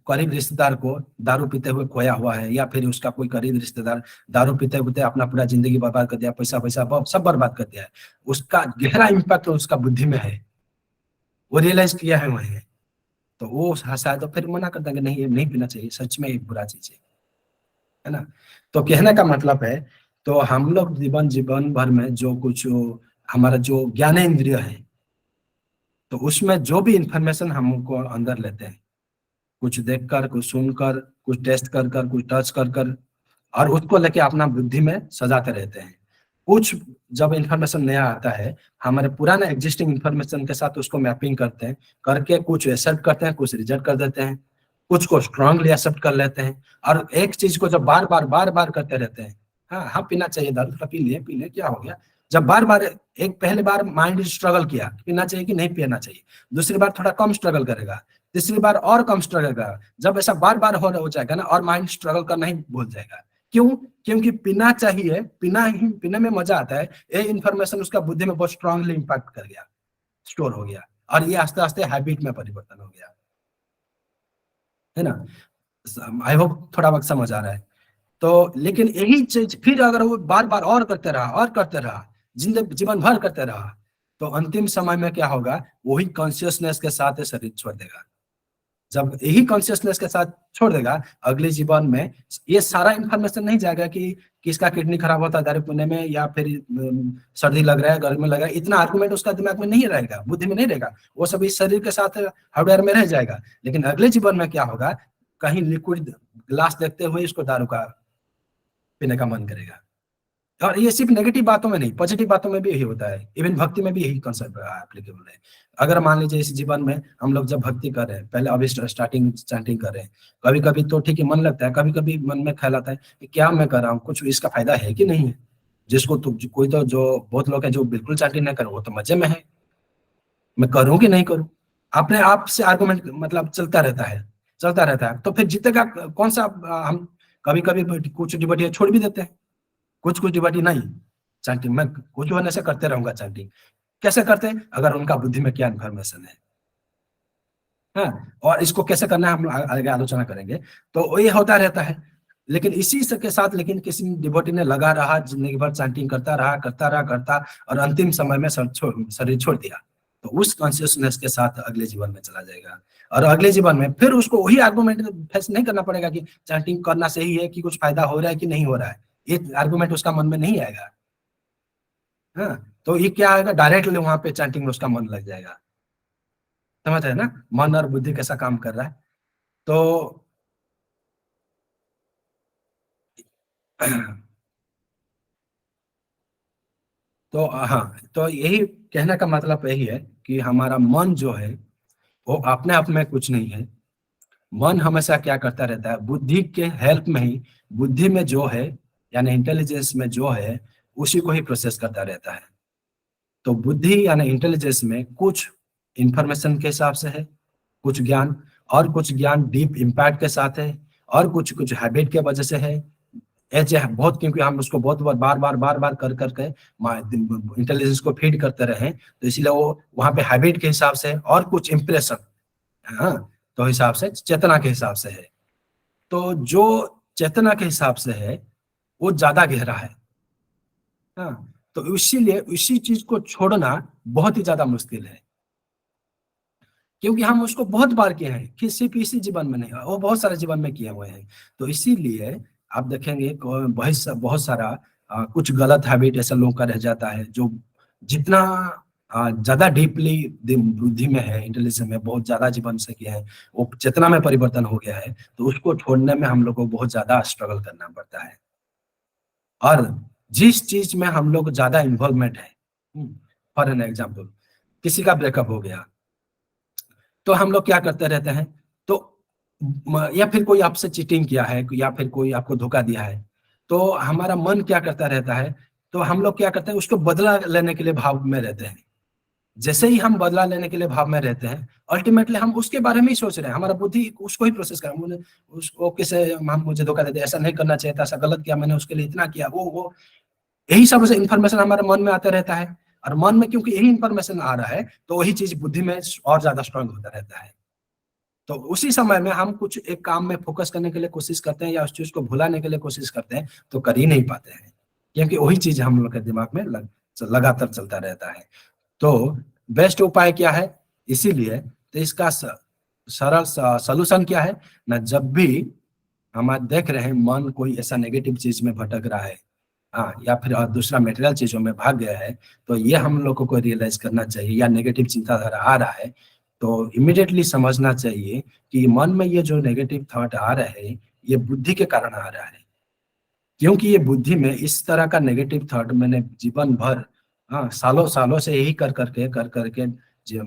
करीब रिश्तेदार को दारू पीते हुए खोया हुआ है, या फिर उसका कोई करीब रिश्तेदार दारू पीते पीते अपना पूरा जिंदगी बर्बाद कर दिया, पैसा पैसा सब बर्बाद कर दिया है। उसका गहरा इम्पैक्ट उसका बुद्धि में है, वो रियलाइज किया है वही। तो वो शायद तो फिर मना कर देंगे, नहीं ये नहीं पीना चाहिए, सच में एक बुरा चीज है ना। तो कहने का मतलब है, तो हम लोग जीवन भर में जो कुछ हमारा जो ज्ञानेंद्रिय है, तो उसमें जो भी इंफॉर्मेशन हमको अंदर लेते हैं, कुछ देखकर, कुछ सुनकर, कुछ टेस्ट कर कर, कुछ टच कर कर, और उसको लेके अपना बुद्धि में सजाते रहते हैं। कुछ जब इंफॉर्मेशन नया आता है, हमारे पुराने एग्जिस्टिंग इंफॉर्मेशन के साथ उसको मैपिंग करते हैं, करके कुछ एक्सेप्ट करते हैं, कुछ रिजेक्ट कर देते हैं, कुछ को स्ट्रांगली एक्सेप्ट कर लेते हैं। और एक चीज को जब बार बार करते रहते हैं, हाँ हाँ पीना चाहिए दारू, तो पी ले क्या हो गया। जब बार बार, एक पहले बार माइंड स्ट्रगल किया पीना चाहिए कि नहीं पीना चाहिए, दूसरी बार थोड़ा कम स्ट्रगल करेगा, तीसरी बार और कम स्ट्रगल करेगा। जब ऐसा बार बार हो जाएगा ना, और माइंड स्ट्रगल करना ही भूल जाएगा। क्यों? क्योंकि पीना चाहिए, पीने में मजा आता है, ये इन्फॉर्मेशन उसका बुद्धि में बहुत स्ट्रांगली इंपैक्ट कर गया, स्टोर हो गया, और ये आस्ते आस्ते हैबिट में परिवर्तन हो गया, है ना। आई होप थोड़ा वक्त समझ आ रहा है। तो लेकिन यही चीज फिर अगर वो बार बार और करते रहा, जीवन भर करते रहा, तो अंतिम समय में क्या होगा? वही कॉन्शियसनेस के साथ शरीर छोड़ देगा। जब यही कॉन्शियसनेस के साथ छोड़ देगा, अगले जीवन में ये सारा इंफॉर्मेशन नहीं जाएगा कि किसका किडनी खराब होता है दारू पीने में, या फिर सर्दी लग रहा है, गर्मी लग रहा है। इतना आर्गुमेंट उसका दिमाग में नहीं रहेगा, बुद्धि में नहीं रहेगा, वो सब इस शरीर के साथ हार्डवेयर में रह जाएगा। लेकिन अगले जीवन में क्या होगा? कहीं लिक्विड ग्लास देखते हुए इसको दारू का पीने का मन करेगा। और ये सिर्फ नेगेटिव बातों में नहीं, पॉजिटिव बातों में भी यही होता है। इवन भक्ति में भी यही कॉन्सेप्ट एप्लीकेबल है। अगर मान लीजिए इस जीवन में हम लोग जब भक्ति कर रहे हैं, पहले अभी स्टार्टिंग चैंटिंग कर रहे हैं, कभी कभी तो ठीक है मन लगता है, कभी कभी मन में ख्याल आता है कि क्या मैं कर रहा हूँ, कुछ इसका फायदा है कि नहीं है। जिसको तो कोई तो जो बहुत लोग हैं जो बिल्कुल चैंटिंग नहीं कर, वो तो मजे में है, मैं करूँ कि नहीं करूँ, अपने आप से आर्गुमेंट मतलब चलता रहता है। तो फिर जीतेगा कौन सा? हम कभी कभी कुछ डिबेटियां छोड़ भी देते हैं, कुछ डिबेटी नहीं, चैंटिंग मैं कुछ होने से करते रहूंगा चैंटिंग। कैसे करते हैं? अगर उनका बुद्धि में क्या इन्फॉर्मेशन है, हाँ, और इसको कैसे करना है हम आगे आलोचना करेंगे। तो ये होता रहता है। लेकिन इसी के साथ, लेकिन किसी डिवोटी ने लगा रहा, जिंदगी भर चैंटिंग करता, और अंतिम समय में शरीर छोड़ दिया, तो उस कॉन्शियसनेस के साथ अगले जीवन में चला जाएगा। और अगले जीवन में फिर उसको वही आर्गुमेंट फेस नहीं करना पड़ेगा कि चैंटिंग करना सही है कि कुछ फायदा हो रहा है कि नहीं हो रहा है। ये आर्गुमेंट उसका मन में नहीं आएगा। हाँ, तो ये क्या आएगा? डायरेक्टली वहां पे चैंटिंग में उसका मन लग जाएगा। समझ रहे हैं ना, मन और बुद्धि कैसा काम कर रहा है। तो तो हाँ, तो यही कहने का मतलब यही है कि हमारा मन जो है वो अपने आप में कुछ नहीं है। मन हमेशा क्या करता रहता है? बुद्धि के हेल्प में ही, बुद्धि में जो है यानी इंटेलिजेंस में जो है, उसी को ही प्रोसेस करता रहता है। तो बुद्धि यानी इंटेलिजेंस में कुछ इंफॉर्मेशन के हिसाब से है, कुछ ज्ञान, और कुछ ज्ञान डीप इम्पैक्ट के साथ है, और कुछ हैबिट के वजह से है। ऐसे बहुत, क्योंकि हम उसको बहुत बार बार कर करके इंटेलिजेंस को फीड करते रहे, तो इसलिए वो वहां पे हैबिट के हिसाब से, और कुछ इंप्रेशन, हाँ, तो हिसाब से चेतना के हिसाब से है। तो जो चेतना के हिसाब से है वो ज्यादा गहरा है। हाँ, तो इसीलिए उसी चीज को छोड़ना बहुत ही ज्यादा मुश्किल है, क्योंकि हम उसको बहुत बार किए हैं, सिर्फ इसी जीवन में नहीं, वो बहुत सारे जीवन में किए हुए हैं। तो इसीलिए आप देखेंगे बहुत सारा कुछ गलत हैबिट ऐसा लोगों का रह जाता है, जो जितना ज्यादा डीपली बुद्धि में है, इंटेलिजेंस में बहुत ज्यादा जीवन से किया है, वो चेतना में परिवर्तन हो गया है, तो उसको छोड़ने में हम लोग को बहुत ज्यादा स्ट्रगल करना पड़ता है। और जिस चीज में हम लोग ज्यादा इन्वॉल्वमेंट है, फॉर एन एग्जाम्पल किसी का ब्रेकअप हो गया, तो हम लोग क्या करते रहते हैं, तो या फिर कोई आपसे चीटिंग किया है, या फिर कोई आपको धोखा दिया है, तो हमारा मन क्या करता रहता है, तो हम लोग क्या करते हैं, उसको बदला लेने के लिए भाव में रहते हैं। जैसे ही हम बदला लेने के लिए भाव में रहते हैं, अल्टीमेटली हम उसके बारे में ही सोच रहे हैं, हमारा बुद्धि उसको ही प्रोसेस कर रहा है, उसको किसे हम मुझे धोखा देते, ऐसा नहीं करना चाहिए था, ऐसा गलत किया मैंने उसके लिए, इतना किया, वो यही सब इंफॉर्मेशन हमारे मन में आता रहता है। और मन में क्योंकि यही इंफॉर्मेशन आ रहा है, तो वही चीज बुद्धि में और ज्यादा स्ट्रांग होता रहता है। तो उसी समय में हम कुछ एक काम में फोकस करने के लिए कोशिश करते हैं, या उस चीज को भुलाने के लिए कोशिश करते हैं, तो कर ही नहीं पाते हैं, क्योंकि वही चीज हम लोग के दिमाग में लगातार चलता रहता है। तो बेस्ट उपाय क्या है, इसीलिए तो इसका सरल सॉल्यूशन क्या है ना, जब भी हम देख रहे हैं मन कोई ऐसा नेगेटिव चीज में भटक रहा है, या फिर दूसरा मटेरियल चीजों में भाग गया है, तो ये हम लोगों को रियलाइज करना चाहिए, या नेगेटिव चिंताधारा आ रहा है तो इमिडिएटली समझना चाहिए कि मन में ये जो नेगेटिव थॉट आ रहे हैं, ये बुद्धि के कारण आ रहा है, क्योंकि ये बुद्धि में इस तरह का नेगेटिव थॉट मैंने जीवन भर सालों सालों से यही कर करके जो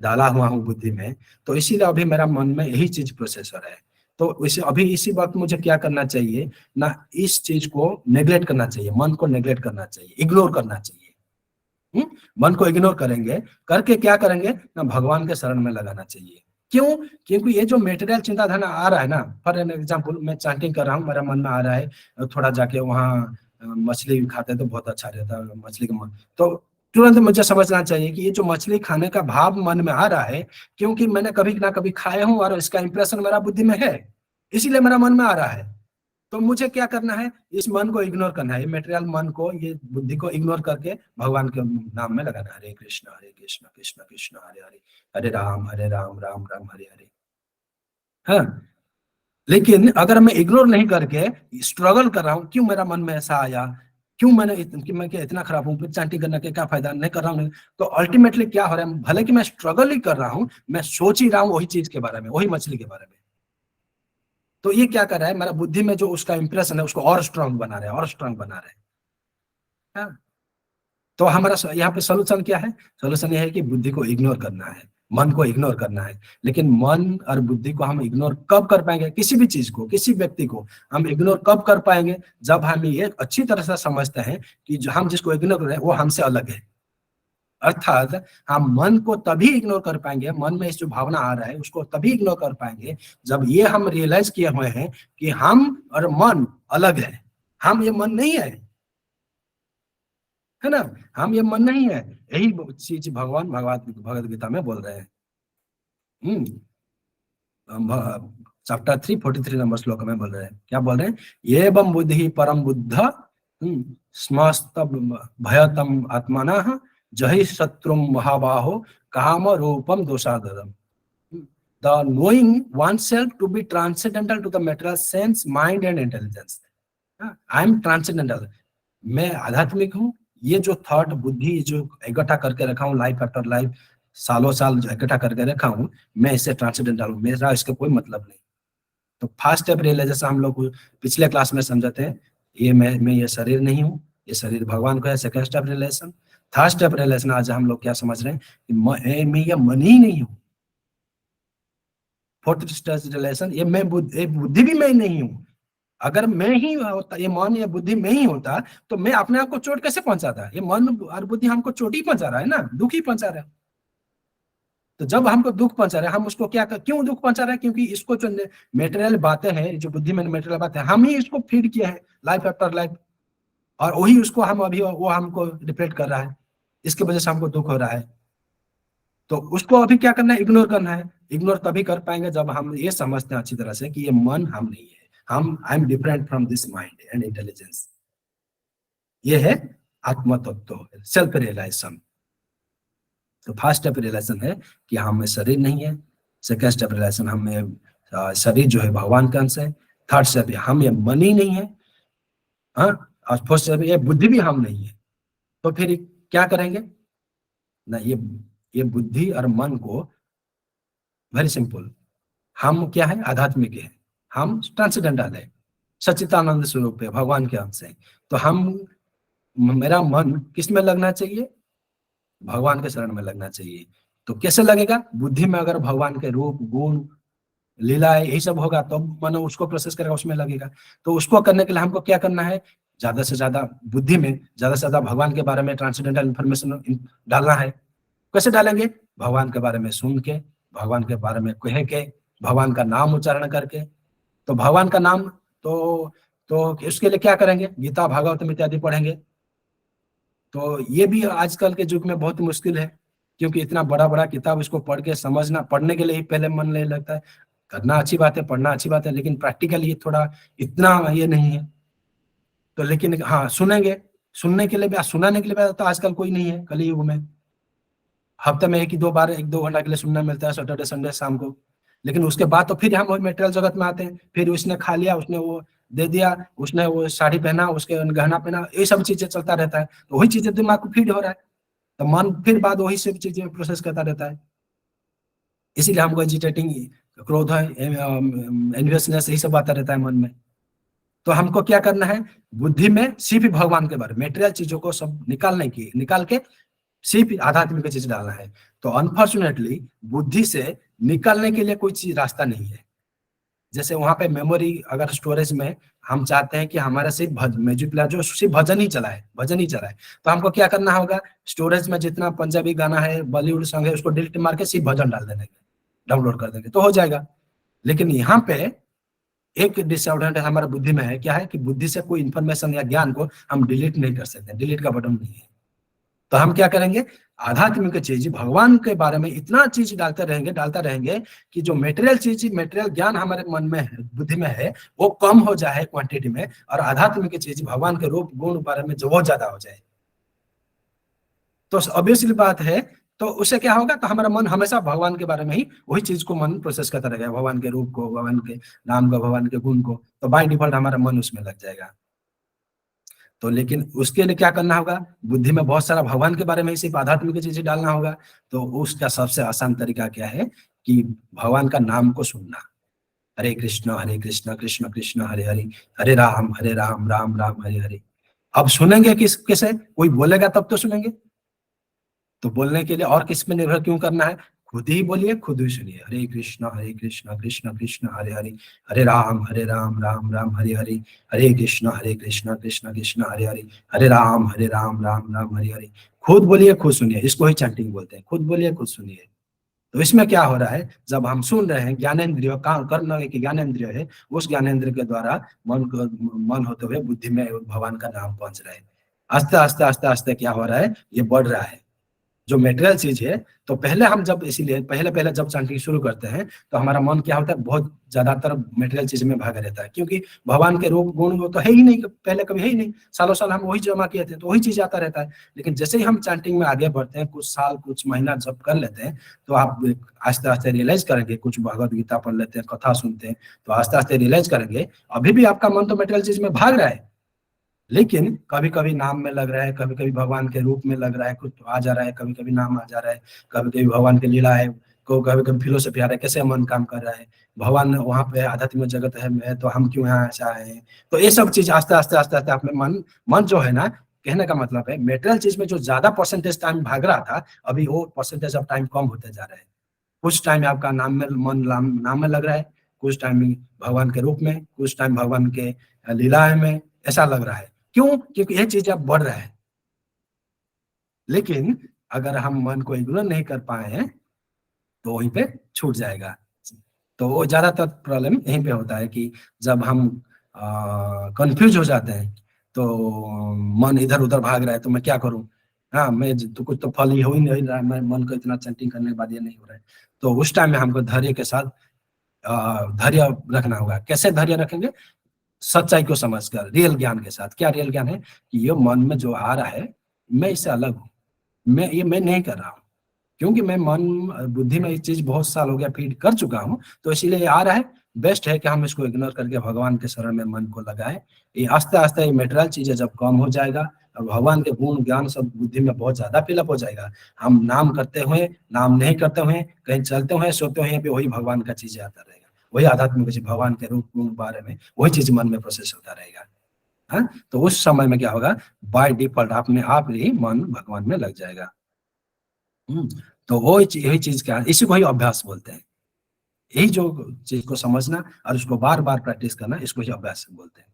डाला हुआ हूँ बुद्धि में, तो इसीलिए अभी मेरा मन में यही चीज प्रोसेस हो रहा है। तो अभी इसी वक्त मुझे क्या करना चाहिए ना, इस चीज को नेग्लेक्ट करना चाहिए, मन को नेग्लेक्ट करना चाहिए, इग्नोर करना चाहिए। मन को इग्नोर करेंगे, करके क्या करेंगे ना, भगवान के शरण में लगाना चाहिए। क्यों? क्योंकि ये जो मेटेरियल चिंताधारा आ रहा है ना, फॉर एन एग्जाम्पल मैं चैंटिंग कर रहा हूँ, मेरा मन में आ रहा है थोड़ा जाके वहाँ मछली खाते तो बहुत अच्छा रहता है, मछली का मन, तो तुरंत मुझे समझना चाहिए कि ये जो मछली खाने का भाव मन में आ रहा है, क्योंकि मैंने कभी ना कभी खाया हूँ और इसका इंप्रेशन मेरा बुद्धि में है, इसीलिए मेरा मन में आ रहा है। तो मुझे क्या करना है, इस मन को इग्नोर करना है, मेटेरियल मन को, ये बुद्धि को इग्नोर करके भगवान के नाम में लगाना, हरे कृष्ण कृष्ण कृष्ण हरे हरे, हरे राम राम राम हरे हरे। हाँ, लेकिन अगर मैं इग्नोर नहीं करके स्ट्रगल कर रहा हूँ, क्यों मेरा मन में ऐसा आया, क्यों मैं क्या इतना खराब हूँ, फिर चैंटिंग करने के क्या फायदा, नहीं कर रहा हूँ, तो अल्टीमेटली क्या हो रहा है, भले कि मैं स्ट्रगल ही कर रहा हूँ, मैं सोच ही रहा हूँ वही चीज के बारे में, वही मछली के बारे में। तो ये क्या कर रहा है, मेरा बुद्धि में जो उसका इंप्रेशन है उसको और स्ट्रांग बना रहा है, और स्ट्रांग बना रहा है। हाँ? तो हमारा यहाँ पे सोल्यूशन क्या है, सोल्यूशन ये है कि बुद्धि को इग्नोर करना है, मन को इग्नोर करना है। लेकिन मन और बुद्धि को हम इग्नोर कब कर पाएंगे, किसी भी चीज को, किसी व्यक्ति को हम इग्नोर कब कर पाएंगे, जब हम ये अच्छी तरह से समझते हैं कि जो हम जिसको इग्नोर कर रहे हैं वो हमसे अलग है। अर्थात हम मन को तभी इग्नोर कर पाएंगे, मन में इस जो भावना आ रहा है उसको तभी इग्नोर कर पाएंगे जब ये हम रियलाइज किए हुए हैं कि हम और मन अलग है, हम ये मन नहीं है ना, हम ये मन नहीं है। यही चीज भगवान भगवत गीता में बोल रहे हैं। चैप्टर 3:43 नंबर श्लोक में बोल रहे हैं, क्या बोल रहे हैं, एवं बुद्धि परम बुद्ध स्मस्त भयतम आत्मनः जहि शत्रुम महाबाहो काम रूपम दोषादरम। The knowing oneself to be transcendental to the material sense, mind and intelligence. I am transcendental. मैं आध्यात्मिक हूँ, ये जो थॉट बुद्धि जो इकट्ठा करके रखा हूँ लाइफ आफ्टर लाइफ, सालों साल जो इकट्ठा करके रखा हूँ, मैं इससे ट्रांसेंडेंटल हूँ, मेरा इसका कोई मतलब नहीं। तो फर्स्ट स्टेप रियलाइजेशन हम लोग पिछले क्लास में समझते हैं, ये मैं ये शरीर नहीं हूँ, ये शरीर भगवान को है। Second step realization. Third step realization आज हम लोग क्या समझ रहे हैं कि मैं ये मन ही नहीं हूँ। फोर्थ स्टेप रियलाइजेशन, ये बुद्धि भी मैं नहीं हूँ। अगर मैं ही होता, ये मन या बुद्धि में ही होता, तो मैं अपने आप को चोट कैसे पहुंचाता, ये मन और बुद्धि हमको चोट ही पहुंचा रहा है ना, दुख ही पहुंचा रहा है। तो जब हमको दुख पहुंचा रहा है, हम उसको क्यों दुख पहुंचा रहा है, क्योंकि इसको जो मेटेरियल बातें हैं, जो बुद्धि में मेटेरियल बातें हैं, हम ही इसको फीड किए हैं लाइफ आफ्टर लाइफ, और वही उसको हम अभी वो हमको रिफ्लेक्ट कर रहा है, इसकी वजह से हमको दुख हो रहा है। तो उसको अभी क्या करना है, इग्नोर करना है। इग्नोर तभी कर पाएंगे जब हम ये समझते हैं अच्छी तरह से कि ये मन हम नहीं है, I am different from this mind and intelligence. ये है आत्म तत्व, सेल्फ रियलाइजेशन। तो फर्स्ट स्टेप रियलाइजेशन है कि हमें शरीर नहीं है। सेकेंड स्टेप रियलाइजेशन हमें शरीर जो है भगवान का अंश है। थर्ड स्टेप हम ये मन ही नहीं है। हाँ, और फोर्थ स्टेप ये बुद्धि भी हम नहीं है। तो फिर क्या करेंगे ना, ये बुद्धि और मन को वेरी सिंपल, हम क्या है, आध्यात्मिक है, हम ट्रांसेंडेंटल है, सच्चिदानंद स्वरूप है, भगवान के अंश है। तो हम, मेरा मन किस में लगना चाहिए, भगवान के शरण में लगना चाहिए। तो कैसे लगेगा, बुद्धि में अगर भगवान के रूप गुण लीला यही सब होगा तो मन उसको प्रोसेस करेगा, उसमें लगेगा। तो उसको करने के लिए हमको क्या करना है, ज्यादा से ज्यादा बुद्धि में ज्यादा से ज्यादा भगवान के बारे में ट्रांसेंडेंटल इंफॉर्मेशन डालना है। कैसे डालेंगे, भगवान के बारे में सुन के, भगवान के बारे में कह के, भगवान का नाम उच्चारण करके। तो भगवान का नाम तो उसके लिए क्या करेंगे, गीता भागवतम इत्यादि पढ़ेंगे। तो ये भी आजकल के युग में बहुत मुश्किल है, क्योंकि इतना बड़ा बड़ा किताब इसको पढ़ के समझना, पढ़ने के लिए ही पहले मन नहीं लगता है। करना अच्छी बात है, पढ़ना अच्छी बात है, लेकिन प्रैक्टिकल ये थोड़ा इतना ये नहीं है। तो लेकिन हाँ, सुनेंगे, सुनने के लिए भी, सुनाने के लिए भी तो आजकल कोई नहीं है कलयुग में। हफ्ते में एक ही दो बार 1-2 घंटा के लिए सुनना मिलता है, सैटरडे संडे शाम को। लेकिन उसके बाद तो फिर हम मेटेरियल जगत में आते हैं। फिर उसने खा लिया, उसने वो दे दिया, उसने वो साड़ी पहना, उसके गहना पहना, ये सब चीजें चलता रहता है। तो वही चीजें दिमाग को फीड हो रहा है, तो मन फिर बाद वही सब चीजें प्रोसेस करता रहता है। इसीलिए हमको एजिटेटिंग, क्रोध है, एनवियसनेस, यही सब आता रहता है मन में। तो हमको क्या करना है, बुद्धि में सिर्फ भगवान के बारे में, मेटेरियल चीजों को सब निकाल के सिर्फ आध्यात्मिक चीज डालना है। तो अनफॉर्चुनेटली बुद्धि से निकालने के लिए कोई चीज रास्ता नहीं है। जैसे वहां पे मेमोरी अगर स्टोरेज में हम चाहते हैं कि हमारा सिर्फ म्यूजिक प्लेयर जो सिर्फ भजन ही चलाए, तो हमको क्या करना होगा, स्टोरेज में जितना पंजाबी गाना है, बॉलीवुड सॉन्ग है, उसको डिलीट मार के सिर्फ भजन डाल देंगे, डाउनलोड कर देंगे तो हो जाएगा। लेकिन यहाँ पे एक डिसऑर्डर हमारा बुद्धि में है, क्या है कि बुद्धि से कोई इंफॉर्मेशन या ज्ञान को हम डिलीट नहीं कर सकते, डिलीट का बटन नहीं है। तो हम क्या करेंगे, आध्यात्मिक चीज, भगवान के बारे में इतना चीज डालते रहेंगे कि जो मेटेरियल चीज, मेटेरियल ज्ञान हमारे मन में है, बुद्धि में है, वो कम हो जाए क्वांटिटी में, और आध्यात्मिक चीज, भगवान के रूप गुण बारे में जो बहुत ज्यादा हो जाए। तो ऑब्वियसली बात है, तो उससे क्या होगा, तो हमारा मन हमेशा भगवान के बारे में ही वही चीज को मन प्रोसेस करता रहेगा, भगवान के रूप को, भगवान के नाम को, भगवान के गुण को। तो बाय डिफॉल्ट हमारा मन उसमें लग जाएगा। तो लेकिन उसके लिए क्या करना होगा, बुद्धि में बहुत सारा भगवान के बारे में ही सिर्फ आध्यात्मिक चीजें डालना होगा। तो उसका सबसे आसान तरीका क्या है कि भगवान का नाम को सुनना, हरे कृष्ण कृष्ण कृष्ण हरे हरे, हरे राम राम राम हरे हरे। अब सुनेंगे किसे, कोई बोलेगा तब तो सुनेंगे। तो बोलने के लिए और किस पे निर्भर क्यों करना है, खुद ही बोलिए, खुद ही सुनिए। हरे कृष्ण कृष्ण कृष्ण हरे हरे, हरे राम राम राम हरे हरे, हरे कृष्ण कृष्ण कृष्ण हरे हरे, हरे राम राम राम हरे हरे। खुद बोलिए, खुद सुनिए, इसको ही चैंटिंग बोलते हैं, खुद बोलिए, खुद सुनिए। तो इसमें क्या हो रहा है, जब हम सुन रहे हैं, ज्ञानेंद्रिय काम करना की ज्ञानेंद्रिय है, उस ज्ञानेंद्रिय के द्वारा मन होते हुए बुद्धि में भगवान का नाम पहुंच रहा है। आस्ते आस्ते आस्ते आस्ते क्या हो रहा है, ये बढ़ रहा है जो मेटेरियल चीज है। तो पहले हम जब, इसीलिए पहले जब चैंटिंग शुरू करते हैं तो हमारा मन क्या होता है, बहुत ज्यादातर मेटेरियल चीज में भागा रहता है, क्योंकि भगवान के रूप गुण वो तो है ही नहीं, पहले कभी है ही नहीं, सालों साल हम वही जमा किए थे, तो वही चीज आता रहता है। लेकिन जैसे ही हम चैंटिंग में आगे बढ़ते हैं, कुछ साल कुछ महीना जब कर लेते हैं, तो आप आस्ते आस्ते रियलाइज करेंगे, कुछ भगवत गीता पढ़ लेते हैं, कथा सुनते हैं, तो आस्ते आस्ते रियलाइज करेंगे अभी भी आपका मन तो मेटेरियल चीज में भाग रहा है, लेकिन कभी कभी नाम में लग रहा है, कभी कभी भगवान के रूप में लग रहा है, कुछ आ जा रहा है, कभी कभी नाम आ जा रहा है, कभी कभी भगवान की लीला है, को कभी कभी फिलोसफी आ रहा है, कैसे मन काम कर रहा है, भगवान वहां पे आध्यात्मिक जगत है तो हम क्यों यहाँ ऐसा आए हैं। तो ये सब चीज आस्ते आस्ते आस्ते आस्ते अपने मन जो है ना, कहने का मतलब है मेटेरियल चीज में जो ज्यादा परसेंटेज टाइम भाग रहा था, अभी वो परसेंटेज ऑफ टाइम कम होते जा रहा है। कुछ टाइम आपका नाम में लग रहा है, कुछ टाइम भगवान के रूप में, कुछ टाइम भगवान के लीला में, ऐसा लग रहा है। क्यों, क्योंकि ये चीज अब बढ़ रहा है। लेकिन अगर हम मन को इग्नोर नहीं कर पाए हैं तो वहीं पे छूट जाएगा। तो वो ज्यादातर प्रॉब्लम यहीं पे होता है कि जब हम कंफ्यूज हो जाते हैं, तो मन इधर उधर भाग रहा है, तो मैं क्या करूं, हाँ मैं तो कुछ तो फल ही हो ही नहीं रहा, मैं मन को इतना चैंटिंग करने के बाद ये नहीं हो रहा है। तो उस टाइम में हमको धैर्य के साथ धैर्य रखना होगा। कैसे धैर्य रखेंगे, सच्चाई को समझकर, रियल ज्ञान के साथ। क्या रियल ज्ञान है कि ये मन में जो आ रहा है मैं इससे अलग हूँ, मैं नहीं कर रहा हूँ, क्योंकि मैं मन बुद्धि में ये चीज बहुत साल हो गया फीड कर चुका हूँ, तो इसीलिए ये आ रहा है। बेस्ट है कि हम इसको इग्नोर करके भगवान के शरण में मन को लगाएं। ये आस्ते आस्ते ये मेटेरियल चीजें जब कम हो जाएगा और भगवान के गुण ज्ञान सब बुद्धि में बहुत ज्यादा फिलअप हो जाएगा, हम नाम करते हुए, नाम नहीं करते हुए, कहीं चलते हुए सोते हुए भी वही भगवान का चीजें आता रहेगा, वही आध्यात्मिक चीज, भगवान के रूप गुण बारे में वही चीज मन में प्रोसेस होता रहेगा। हाँ, तो उस समय में क्या होगा, बाय डिफॉल्ट अपने आप ही मन भगवान में लग जाएगा। तो वो यही चीज क्या, इसी को ही अभ्यास बोलते हैं। यही जो चीज को समझना और उसको बार बार प्रैक्टिस करना, इसको ही अभ्यास बोलते हैं।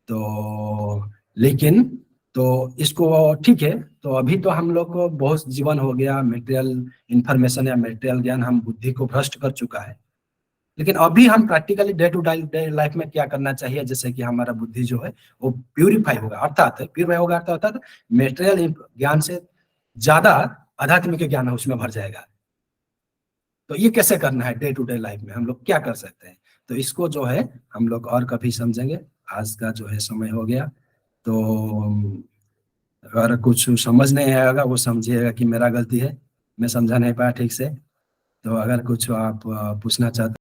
तो लेकिन तो इसको ठीक है, तो अभी तो हम लोग को बहुत जीवन हो गया, मेटेरियल इंफॉर्मेशन या मेटेरियल ज्ञान हम बुद्धि को भ्रष्ट कर चुका है, लेकिन अभी हम practically day to day life में क्या करना चाहिए, जैसे कि हमारा बुद्धि जो है वो प्यूरिफाई होगा, अर्थात प्यूरिफाई होगा अर्थात मेटेरियल ज्ञान से ज्यादा आध्यात्मिक ज्ञान उसमें भर जाएगा। तो ये कैसे करना है डे टू डे लाइफ में, हम लोग क्या कर सकते हैं, तो इसको जो है हम लोग और कभी समझेंगे। आज का जो है समय हो गया, तो अगर कुछ समझ नहीं आएगा वो समझिएगा कि मेरा गलती है, मैं समझा नहीं पाया ठीक से। तो अगर कुछ आप पूछना चाहते